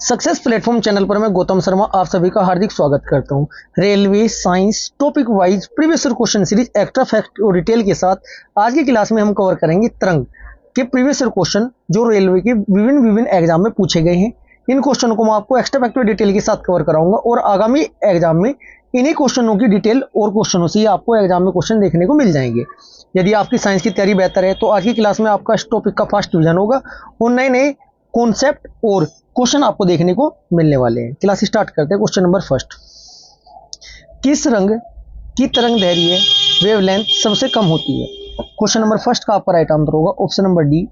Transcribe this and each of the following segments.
Success platform channel पर मैं गौतम शर्मा आप सभी का हार्दिक स्वागत करता हूं। Railway science topic wise previous year question series extra fact और डिटेल के साथ आज की क्लास में हम कवर करेंगे तरंग के प्रीवियस ईयर क्वेश्चन जो रेलवे के विभिन्न एग्जाम में पूछे गए हैं। इन क्वेश्चनों को मैं आपको एक्स्ट्रा फैक्ट और डिटेल के साथ कवर कराऊंगा और आगामी एग्जाम में इन्हीं क्वेश्चनों की डिटेल और क्वेश्चनों से आपको एग्जाम में क्वेश्चन देखने को मिल जाएंगे। यदि आपकी साइंस की तैयारी बेहतर है तो आज की क्लास में आपका इस टॉपिक का फर्स्ट डिवीजन होगा और नए नए कॉन्सेप्ट और क्वेश्चन आपको देखने को मिलने वाले हैं। क्लास स्टार्ट करते हैं। क्वेश्चन नंबर फर्स्ट, किस रंग की तरंग दैर्घ्य वेवलेंथ सबसे कम होती है? क्वेश्चन नंबर फर्स्ट का आपका राइट आंसर होगा ऑप्शन नंबर डी,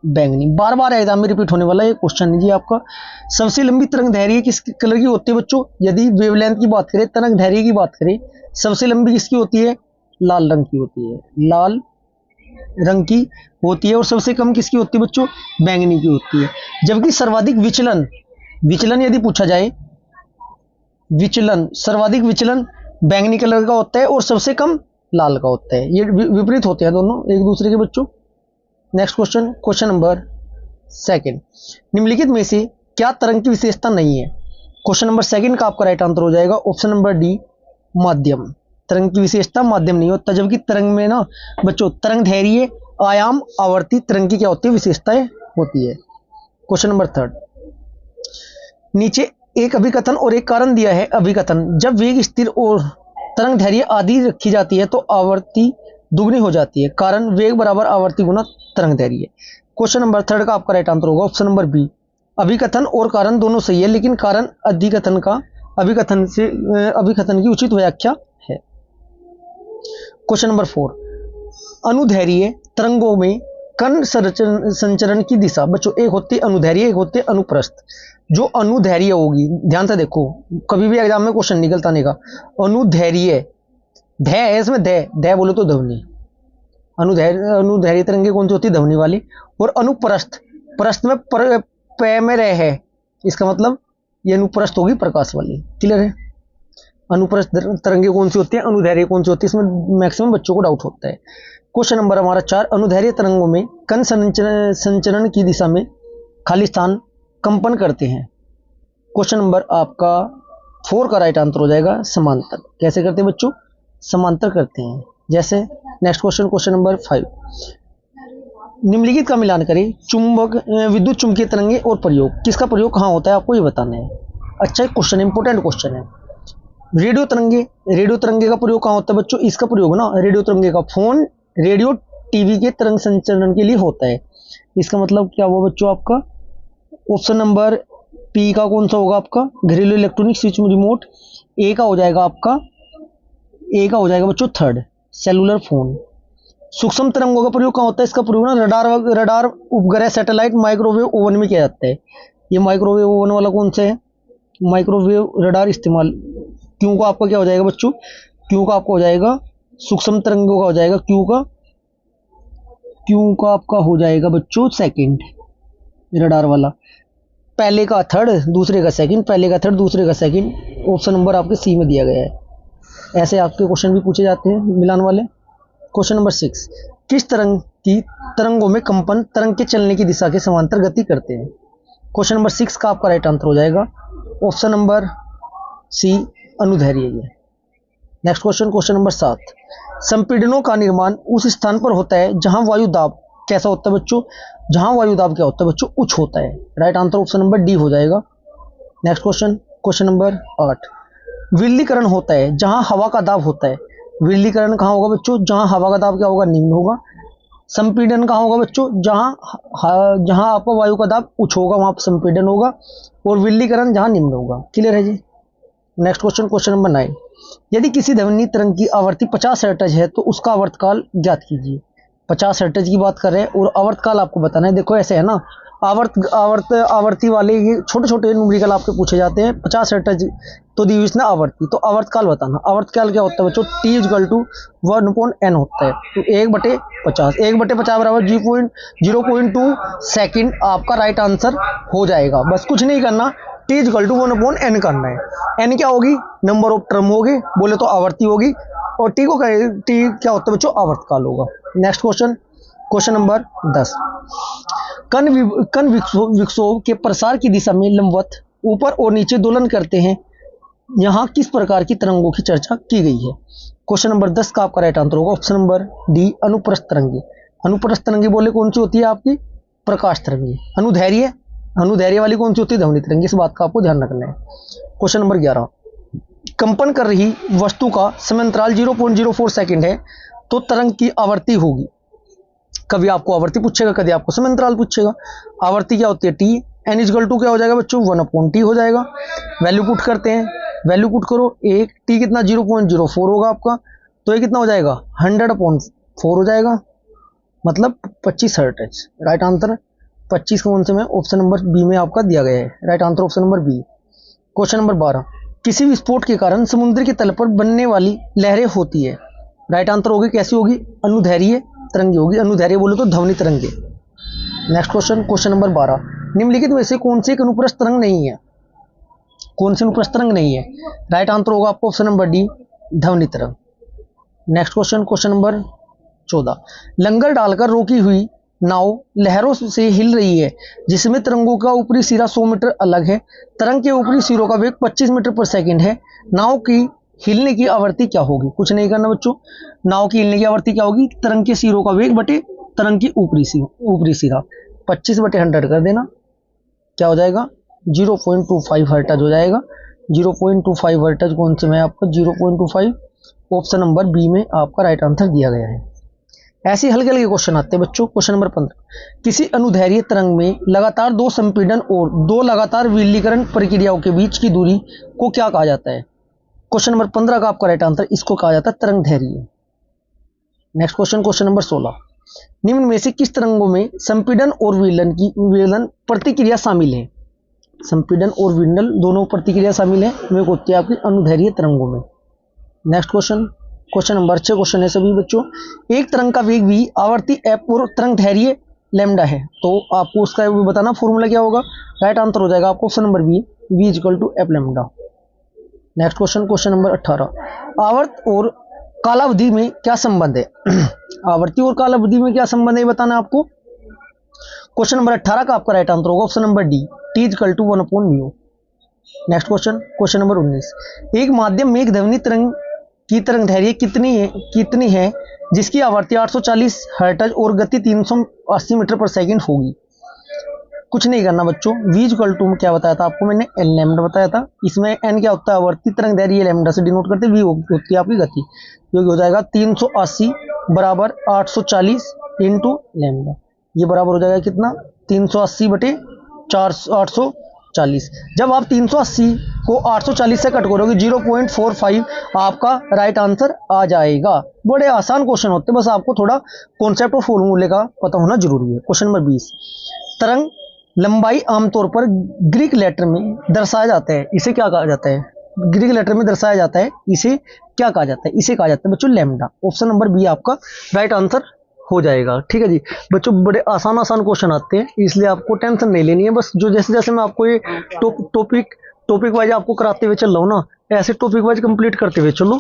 बैंगनी। बार बार एग्जाम में रिपीट होने वाला ये क्वेश्चन है जी आपका। सबसे लंबी तरंग दैर्घ्य किस कलर की होती है बच्चों? यदि वेवलेंथ की बात करें, तरंग दैर्घ्य की बात करें, सबसे लंबी किसकी होती है? लाल रंग की होती है, लाल रंग की होती है। और सबसे कम किसकी होती है बच्चों? बैंगनी की होती है। जबकि सर्वाधिक विचलन यदि पूछा जाए, सर्वाधिक विचलन बैंगनी कलर का होता है और सबसे कम लाल का होता है। ये विपरीत होते हैं दोनों एक दूसरे के बच्चों। Next question, question number second, निम्नलिखित में से क्या तरंग की विशेषता नहीं है? क्वेश्चन नंबर सेकंड का आपका राइट आंसर हो जाएगा ऑप्शन नंबर डी, माध्यम। तरंग की विशेषता माध्यम नहीं होता, जबकि तरंग में ना बच्चों तरंग दैर्घ्य, आयाम, आवर्ती तरंग की क्या होती है? विशेषताएं होती है। क्वेश्चन नंबर थर्ड, नीचे एक अभिकथन और एक कारण दिया है। अभिकथन, जब वेग स्थिर और तरंग दैर्घ्य आदि रखी जाती है तो आवर्ती दुगनी हो जाती है। कारण, वेग बराबर आवर्ती गुना तरंग दैर्घ्य। क्वेश्चन नंबर थर्ड का आपका राइट आंसर होगा ऑप्शन नंबर बी, अभिकथन और कारण दोनों सही है, लेकिन कारण अधिकथन का अभिकथन की उचित व्याख्या है। क्वेश्चन नंबर फोर, अनुदैर्घ्य तरंगों में कण संचरण की दिशा बच्चों, एक होती है अनुदैर्घ्य, एक होती है अनुप्रस्थ। जो अनुदैर्घ्य होगी, ध्यान से देखो, कभी भी एग्जाम में क्वेश्चन निकलता नहीं का। अनुदैर्घ्य धै है इसमें, धै बोलो तो ध्वनि। अनुदैर्घ्य तरंगे कौन सी होती है? ध्वनि वाली। और अनुप्रस्थ, प्रस्थ में पे में रह है, इसका मतलब ये अनुप्रस्थ होगी प्रकाश वाली। क्लियर है? अनुप्रस्थ तरंगे कौन सी होती है, अनुदैर्घ्य कौन सी होती है, इसमें मैक्सिमम बच्चों को डाउट होता है। क्वेश्चन नंबर हमारा 4, अनुदैर्घ्य तरंगों में कण संचरण की दिशा में खाली स्थान कंपन करते हैं। क्वेश्चन नंबर आपका 4 का राइट आंसर हो जाएगा समांतर। कैसे करते हैं बच्चों? समांतर करते हैं। जैसे नेक्स्ट क्वेश्चन, क्वेश्चन नंबर 5, निम्नलिखित का मिलान करें। चुंबक विद्युत चुंबकीय तरंगे और प्रयोग, किसका प्रयोग कहाँ होता है आपको ये बताना है। अच्छा क्वेश्चन, इंपोर्टेंट क्वेश्चन है। रेडियो तरंगे का प्रयोग कहाँ होता है बच्चों? इसका प्रयोग ना रेडियो तरंगे का फोन, रेडियो, टीवी के तरंग संचरण के लिए होता है। इसका मतलब क्या हुआ बच्चों आपका? ऑप्शन नंबर पी का कौन सा होगा आपका? घरेलू इलेक्ट्रॉनिक स्विच रिमोट। ए का हो जाएगा बच्चों थर्ड, सेलुलर फोन। सूक्ष्म तरंगों का प्रयोग कहाँ होता है? इसका प्रयोग ना रडार उपग्रह, सैटेलाइट, माइक्रोवेव ओवन में किया जाता है। ये माइक्रोवेव ओवन वाला कौन सा है? माइक्रोवेव रडार इस्तेमाल। क्यों का आपका क्या हो जाएगा बच्चों? क्यों का आपका हो जाएगा सूक्ष्म तरंगों का हो जाएगा। क्यों का आपका हो जाएगा बच्चों सेकंड, रडार वाला। पहले का थर्ड, दूसरे का सेकंड, पहले का थर्ड, दूसरे का सेकंड। ऑप्शन नंबर आपके सी में दिया गया है। ऐसे आपके क्वेश्चन भी पूछे जाते हैं मिलान वाले। क्वेश्चन नंबर 6, किस तरंगों में कंपन तरंग के चलने की दिशा के समांतर गति करते हैं? क्वेश्चन नंबर 6 का आपका राइट आंसर हो जाएगा ऑप्शन नंबर सी, अनुदैर्घ्य। नेक्स्ट क्वेश्चन, क्वेश्चन नंबर 7, संपीड़नों का निर्माण उस स्थान पर होता है जहां वायु दाब कैसा होता है बच्चों? जहां वायु दाब क्या होता है बच्चों? उच्च होता है। Right answer option number D हो जाएगा। नेक्स्ट क्वेश्चन, क्वेश्चन नंबर 8, विरलीकरण होता है जहां हवा का दाब होता है। विरलीकरण कहां होगा बच्चों? जहां हवा का दाब क्या होगा? निम्न होगा। संपीड़न कहां होगा बच्चों? जहां आपका वायु का दाब उच्च होगा वहां पर संपीड़न होगा। और विरलीकरण जहां निम्न होगा। क्लियर है जी? नेक्स्ट क्वेश्चन, क्वेश्चन नंबर 9, यदि किसी ध्वनि तरंग की आवृत्ति 50 हर्ट्ज है तो उसका आवर्तकाल ज्ञात कीजिए। 50 हर्ट्ज की बात कर रहे हैं और आवर्तकाल आपको बताना है। देखो ऐसे है ना, आवर्ती वाले ये छोटे छोटे न्यूमेरिकल आपके पूछे जाते हैं। 50 हर्ट्ज तो दी हुई इसने आवर्ती, तो आवर्तकाल बताना। आवर्तकाल क्या होता है बच्चों? T = 1/n होता है। तो 1/50, 1/50 बराबर 0.2 सेकंड आपका राइट आंसर हो जाएगा। बस कुछ नहीं करना, T = 1/n करना है। n क्या होगी? नंबर ऑफ टर्म होगी, बोले तो आवर्ती होगी। और टी क्या होता है बच्चों? आवर्तकाल होगा। नेक्स्ट क्वेश्चन, क्वेश्चन नंबर 10, कण विक्षोभ के प्रसार की दिशा में लंबवत ऊपर और नीचे दोलन करते हैं, यहाँ किस प्रकार की तरंगों की चर्चा की गई है। क्वेश्चन नंबर 10 का आपका राइट आंसर होगा ऑप्शन नंबर डी, अनुप्रस्थ तरंगे। अनुप्रस्थ तरंगे बोले कौन सी होती है आपकी, प्रकाश तरंगे। अनुदैर्घ्य वाली कौन सी होती है, ध्वनि तरंगे। इस बात का आपको ध्यान रखना है। क्वेश्चन नंबर 11, कंपन कर रही वस्तु का समयांतराल 0.04 सेकंड है तो तरंग की आवृत्ति होगी। कभी आपको आवृत्ति पूछेगा, कभी आपको समयांतराल पूछेगा। आवृत्ति क्या होती है, टी। एन इजकल टू क्या हो जाएगा बच्चों, 1/t हो जाएगा। वैल्यू पुट करते हैं, वैल्यू पुट करो, एक टी कितना 0.04 होगा आपका, तो ये कितना हो जाएगा 100/4 हो जाएगा, मतलब 25 हर्ट्ज। राइट आंसर 25 कौन से में, ऑप्शन नंबर बी में आपका दिया गया है। Right answer option number B. Question number 12, किसी विस्फोट के कारण समुद्र के तल पर बनने वाली लहरें होती है। राइट आंसर होगी कैसी होगी, अनुदैर्घ्य तरंगे होगी। अनुदैर्घ्य बोले तो ध्वनि तरंगे। नेक्स्ट क्वेश्चन, क्वेश्चन नंबर 12, निम्नलिखित में से कौन सी एक अनुप्रस्थ तरंग नहीं है। कौन सी अनुप्रस्थ तरंग नहीं है, राइट आंसर होगा आपको ऑप्शन नंबर डी, ध्वनि तरंग। नेक्स्ट क्वेश्चन, क्वेश्चन नंबर 14, लंगर डालकर रोकी हुई नाव लहरों से हिल रही है जिसमें तरंगों का ऊपरी सिरा 100 मीटर अलग है। तरंग के ऊपरी सिरों का वेग 25 मीटर पर सेकंड है। नाव की हिलने की आवृत्ति क्या होगी। कुछ नहीं करना बच्चों, नाव की हिलने की आवृत्ति क्या होगी, तरंग के सिरों का वेग बटे तरंग की ऊपरी सिरा 25/100 कर देना, क्या हो जाएगा 0.25 हर्ट्ज हो जाएगा। 0.25 हर्ट्ज कौन से में आपका 0.25, ऑप्शन नंबर बी में आपका राइट आंसर दिया गया है। ऐसे हल्के हल्के क्वेश्चन आते हैं बच्चों। क्वेश्चन नंबर 15, किसी अनुदैर्घ्य तरंग में लगातार 2 संपीड़न और 2 लगातार विलीकरण प्रक्रियाओं के बीच की दूरी को क्या कहा जाता है। क्वेश्चन नंबर 15 का आपका राइट आंसर, इसको कहा जाता है तरंग दैर्घ्य। नेक्स्ट क्वेश्चन, क्वेश्चन नंबर 16, निम्न में से किस तरंगों में संपीड़न और विलयन प्रतिक्रिया शामिल है। संपीड़न और विलयन दोनों प्रतिक्रिया शामिल है, वे होती है आपकी अनुदैर्घ्य तरंगों में। Next question, question number 6 question है सभी बच्चों। एक तरंग का वेग v, आवर्ती f और तरंग दैर्घ्य लैम्डा है, तो आपको उसका भी बताना फॉर्मूला क्या होगा। राइट आंसर हो जाएगा आपको option number B, v = f lambda. Next question, question number 18, आवर्त और कालावधि में क्या संबंध है। आवर्ती और कालावधि में क्या संबंध है बताना आपको। क्वेश्चन नंबर 18 का आपका राइट आंसर होगा option number D, t = 1/μ। Next question, question number 19, एक माध्यम में एक ध्वनि तरंग की तरंग दैर्घ्य कितनी है जिसकी आवृत्ति 840 हर्ट्ज और गति 380 मीटर पर सेकंड होगी। कुछ नहीं करना बच्चों, v = क्या बताया था आपको मैंने, एन लैम्डा बताया था। इसमें एन क्या होता है, आवर्ती तरंग दैर्घ्य लैम्डा से डिनोट करते, v होती है आपकी गति, जो हो जाएगा 380 = 840 इंटू लैम्डा। ये बराबर हो जाएगा कितना 380/840। जब आप 380 को 840 से कट करोगे 0.45 आपका राइट आंसर आ जाएगा। बड़े आसान क्वेश्चन होते हैं, बस आपको थोड़ा कॉन्सेप्ट और फॉर्मूले का पता होना जरूरी है। क्वेश्चन नंबर 20, तरंग लंबाई आमतौर पर ग्रीक लेटर में दर्शाया जाता है, इसे क्या कहा जाता है। ग्रीक लेटर में दर्शाया जाता है, इसे क्या कहा जाता है, इसे कहा जाता है बच्चों लैम्डा। ऑप्शन नंबर बी आपका राइट आंसर हो जाएगा। ठीक है जी बच्चों, बड़े आसान क्वेश्चन आते हैं, इसलिए आपको टेंशन नहीं लेनी है। बस जो जैसे जैसे मैं आपको ये टॉपिक वाइज आपको कराते हुए चल रहा हूँ ना, ऐसे टॉपिक वाइज कंप्लीट करते हुए चलो,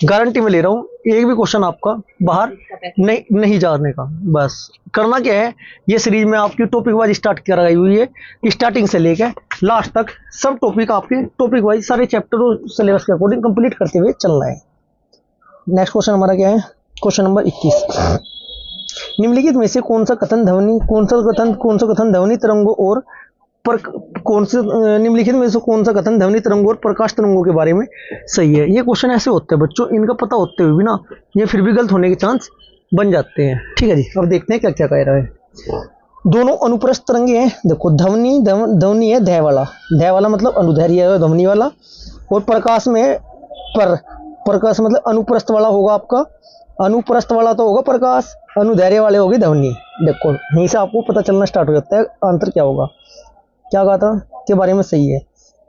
गारंटी में ले रहा हूँ एक भी क्वेश्चन आपका बाहर नहीं जाने का। बस करना क्या है, ये सीरीज में आपकी टॉपिक वाइज स्टार्ट कराई हुई है, स्टार्टिंग से लेकर लास्ट तक सब टॉपिक आपके टॉपिक वाइज सारे चैप्टर और सिलेबस के अकॉर्डिंग कंप्लीट करते हुए चलना है। नेक्स्ट क्वेश्चन हमारा क्या है, क्वेश्चन नंबर 21, निम्नलिखित में से कौन सा कथन ध्वनि तरंगों और निम्नलिखित में से कौन सा कथन ध्वनि तरंगों और प्रकाश तरंगों के बारे में सही है। ये क्वेश्चन ऐसे होते हैं बच्चों, इनका पता होते हुए भी ना ये फिर भी गलत होने के चांस बन जाते हैं। ठीक है जी, अब देखते हैं क्या क्या कह रहा है। दोनों अनुप्रस्थ तरंगे हैं, देखो ध्वनि है ध्य वाला मतलब अनुदैर्घ्य है ध्वनि वाला, और प्रकाश में प्रकाश मतलब अनुप्रस्थ वाला होगा आपका, अनुप्रस्थ वाला तो होगा प्रकाश, अनुदैर्घ्य वाले होगी ध्वनि। देखो यहीं से आपको पता चलना स्टार्ट हो जाता है आंसर क्या होगा। क्या कहा था के बारे में सही है,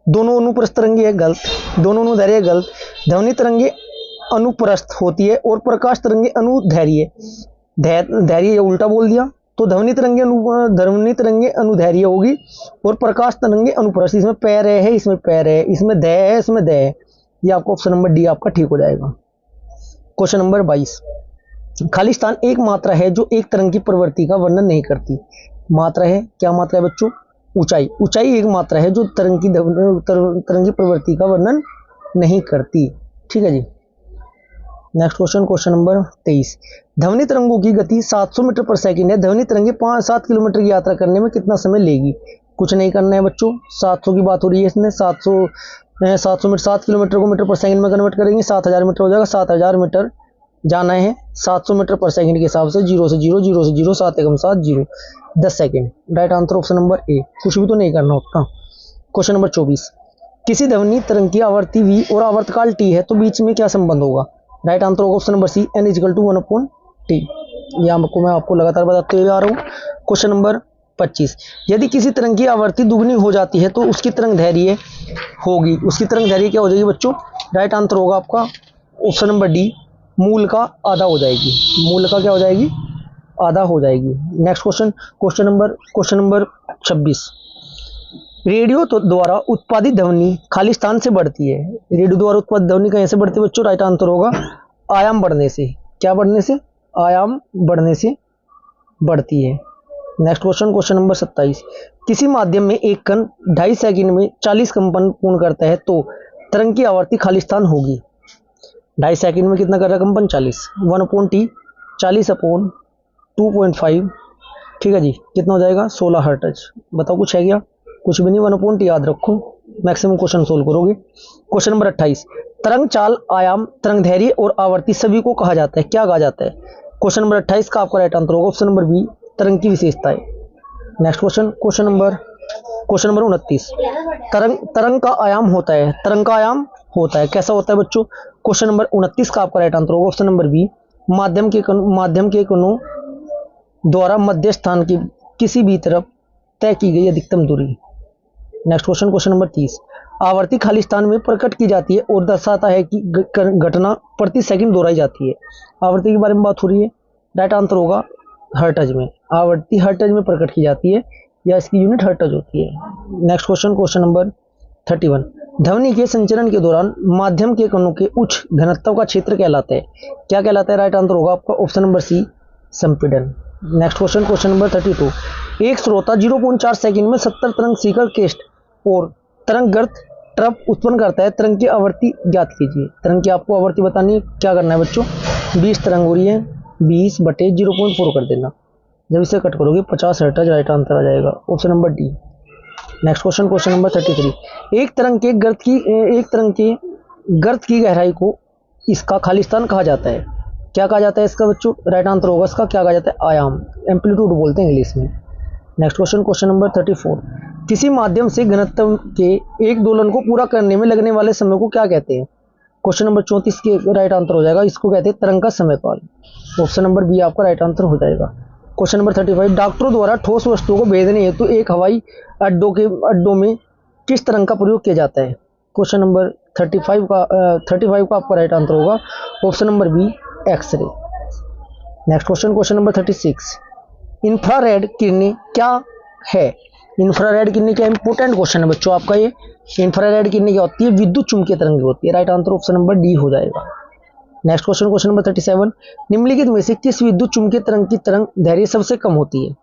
दोनों अनुप्रस्थ तरंगे है गलत, दोनों अनुदैर्घ्य गलत, ध्वनि तरंगे अनुप्रस्थ होती है और प्रकाश तरंगे अनुदैर्घ्य। दैर्घ्य उल्टा बोल दिया, तो ध्वनि तरंगे अनुदैर्घ्य होगी और प्रकाश तरंगे अनुप्रस्थ। इसमें पैर है, इसमें पैर है, इसमें दै है, इसमें दै है। ये आपको ऑप्शन नंबर डी आपका ठीक हो जाएगा। क्वेश्चन नंबर 22, खालिस्तान एक मात्रा है जो एक तरंग की प्रवृत्ति का वर्णन नहीं करती। मात्रा है, क्या मात्रा है बच्चों? ऊंचाई। ऊंचाई एक मात्रा है जो तरंग की प्रवृत्ति का वर्णन नहीं करती। ठीक है जी। Next question, question number 23। ध्वनि तरंगों की गति 700 मीटर पर सेकंड है। ध्वनि तरंगे 5-7 किलोमीटर की यात्रा करने में कितना समय लेगी? कुछ नहीं करना है बच्चों, 700 की बात हो रही है इसमें। 700 मीटर, 7 किलोमीटर को मीटर पर सेकंड में कन्वर्ट करेंगे, 7000 मीटर हो जाएगा। 7000 मीटर जाना है 700 मीटर पर सेकंड के हिसाब से। 0 से 0, 0 से 0, 7 एकम 7, 0, 10 second. Right answer option number A. कुछ भी तो नहीं करना होता। Question number 24। किसी ध्वनि तरंग की आवर्ती v और आवर्तकाल t है तो बीच में क्या संबंध होगा? राइट आंसर होगा option number C, n = 1/t। यह मैं आपको लगातार बताते हुए आ रहा हूँ। Question number 25। यदि किसी तरंग की आवर्ती दुगनी हो जाती है तो उसकी तरंग दैर्घ्य होगी। उसकी तरंग दैर्घ्य क्या हो जाएगी बच्चों? राइट आंसर होगा आपका ऑप्शन नंबर डी, मूल का आधा हो जाएगी। मूल का क्या हो जाएगी? आधा हो जाएगी। Next question, question number 26। Radio द्वारा उत्पादित ध्वनि खालिस्तान से बढ़ती है। रेडियो द्वारा उत्पादित ध्वनि कहीं से बढ़ती है बच्चों? राइट आंसर होगा आयाम बढ़ने से। क्या बढ़ने से? आयाम बढ़ने से बढ़ती है। Next question, question number 27। किसी माध्यम में एक कण 2.5 सेकंड में 40 कंपन पूर्ण करता है तो तरंग की आवर्ती खालिस्तान होगी। 2.5 सेकंड में कितना कर रहा है कंपन? 40। 1/t, 40/2.5। ठीक है जी। कितना हो जाएगा? 16 हर्ट्ज। बताओ कुछ है क्या? कुछ भी नहीं। 1/t याद रखो, मैक्सिमम क्वेश्चन सोल्व करोगे। Question number 28। तरंग चाल, आयाम, तरंग दैर्घ्य और आवर्ती सभी को कहा जाता है, क्या कहा जाता है? क्वेश्चन नंबर 28 का आपका राइट आंसर होगा ऑप्शन नंबर बी, तरंग की विशेषताएं। Next question, question number 29। तरंग का आयाम होता है। तरंग का आयाम होता है, कैसा होता है बच्चों? क्वेश्चन नंबर 29 का आपका राइट आंसर होगा ऑप्शन नंबर बी, माध्यम के कणों द्वारा मध्य स्थान की किसी भी तरफ तय की गई अधिकतम दूरी। Next question, question number 30। आवर्ती खालिस्तान में प्रकट की जाती है और दर्शाता है कि घटना प्रति सेकंड दोहराई जाती है। आवर्ती के बारे में बात हो रही है। राइट आंसर होगा हर्ट्ज में। आवर्ती हर्ट्ज में प्रकट की जाती है या इसकी यूनिट हर्ट्ज होती है। Next question, question number 31। ध्वनि के संचरण के दौरान माध्यम के कणों के उच्च घनत्व का क्षेत्र कहलाता है, क्या कहलाता है? राइट आंसर होगा आपका ऑप्शन नंबर सी, संपीड़न। Next question, question number 32। एक श्रोता 0.4 सेकंड में 70 तरंग सीकर केस्ट और तरंग गर्त ट्रप उत्पन्न करता है। तरंग की आवृत्ति ज्ञात कीजिए। तरंग की आपको आवृत्ति बतानी है। क्या करना है बच्चों? 20 तरंग हो रही है, 20/0.4 कर देना। जब इसे कट करोगे 50 हर्ट्ज राइट आंसर आ जाएगा option number D. Next question, question number 33। एक तरंग के गर्त की गहराई को इसका खालिस्तान कहा जाता है, क्या कहा जाता है इसका बच्चों? राइट आंसर होगा इसका, क्या कहा जाता है? आयाम, एम्पलीट्यूड बोलते हैं इंग्लिश में। Next question, question number 34। किसी माध्यम से घनत्व के एक दोलन को पूरा करने में लगने वाले समय को क्या कहते हैं? क्वेश्चन नंबर 34 के राइट आंसर हो जाएगा, इसको कहते हैं तरंग का समयकाल। ऑप्शन नंबर बी आपका राइट आंसर हो जाएगा। Question number 35। डॉक्टरों द्वारा ठोस वस्तुओं को भेजने हेतु एक हवाई अड्डों में किस तरंग का प्रयोग किया जाता है? क्वेश्चन नंबर 35 का आपका राइट आंसर होगा option number B, X-ray. Next question, question number 36। Infrared किरणें क्या है? इंफ्रारेड किरणें क्या? इंपॉर्टेंट क्वेश्चन है बच्चों आपका ये। इंफ्रारेड किरणें क्या होती है? विद्युत चुंबकीय तरंग होती है। Right answer option number D हो जाएगा। Next question, question number 37। निम्नलिखित में से किस विद्युत चुंबकीय तरंग की तरंग दैर्घ्य सबसे कम होती है?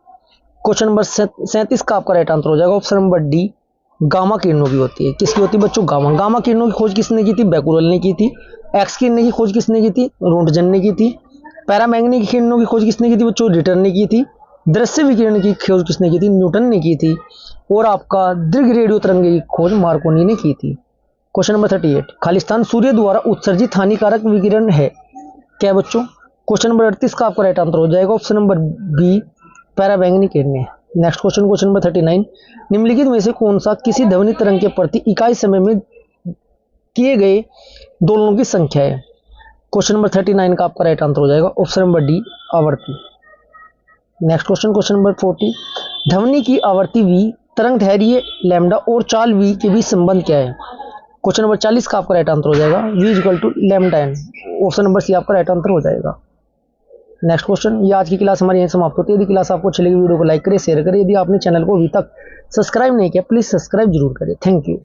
क्वेश्चन नंबर 37 का आपका राइट आंसर हो जाएगा ऑप्शन नंबर डी, गामा किरणों की होती है। किसकी होती है बच्चों? गामा। गामा किरणों की खोज किसने की थी? बैकुलर ने की थी। एक्स किरणें की खोज किसने की थी? रोंटगन ने की थी। पैरामैग्नेटिक किरणों की खोज किसने की थी बच्चों? रिटर ने की थी। दृश्य विकिरण की खोज किसने की थी? न्यूटन ने की थी। और आपका दीर्घ रेडियो तरंग की खोज मार्कोनी ने की थी। Question number 38। खालिस्तान सूर्य द्वारा उत्सर्जित हानिकारक विकिरण है, क्या बच्चों? क्वेश्चन नंबर 38 का आपका राइट आंसर हो जाएगा ऑप्शन नंबर बी, पैरामैग्नेटिक किरणें। Next question, question number 39। निम्नलिखित में से कौन सा किसी ध्वनि तरंग के प्रति इकाई समय में किए गए दोलनों की संख्या है? क्वेश्चन नंबर 39 का आपका राइट आंसर हो जाएगा ऑप्शन नंबर डी, आवर्ती। Next question, question number 40। ध्वनि की आवर्ती v, तरंग दैर्घ्य लैम्डा और चाल v के बीच संबंध क्या है? क्वेश्चन नंबर 40 का आपका राइट आंसर हो जाएगा v = λn। ऑप्शन नंबर सी आपका राइट आंसर हो जाएगा। Next question. ये आज की क्लास हमारी यहीं समाप्त होती है। यदि क्लास आपको अच्छी लगी वीडियो को लाइक करें, शेयर करें। यदि आपने चैनल को अभी तक सब्सक्राइब नहीं किया प्लीज सब्सक्राइब जरूर करें। Thank you.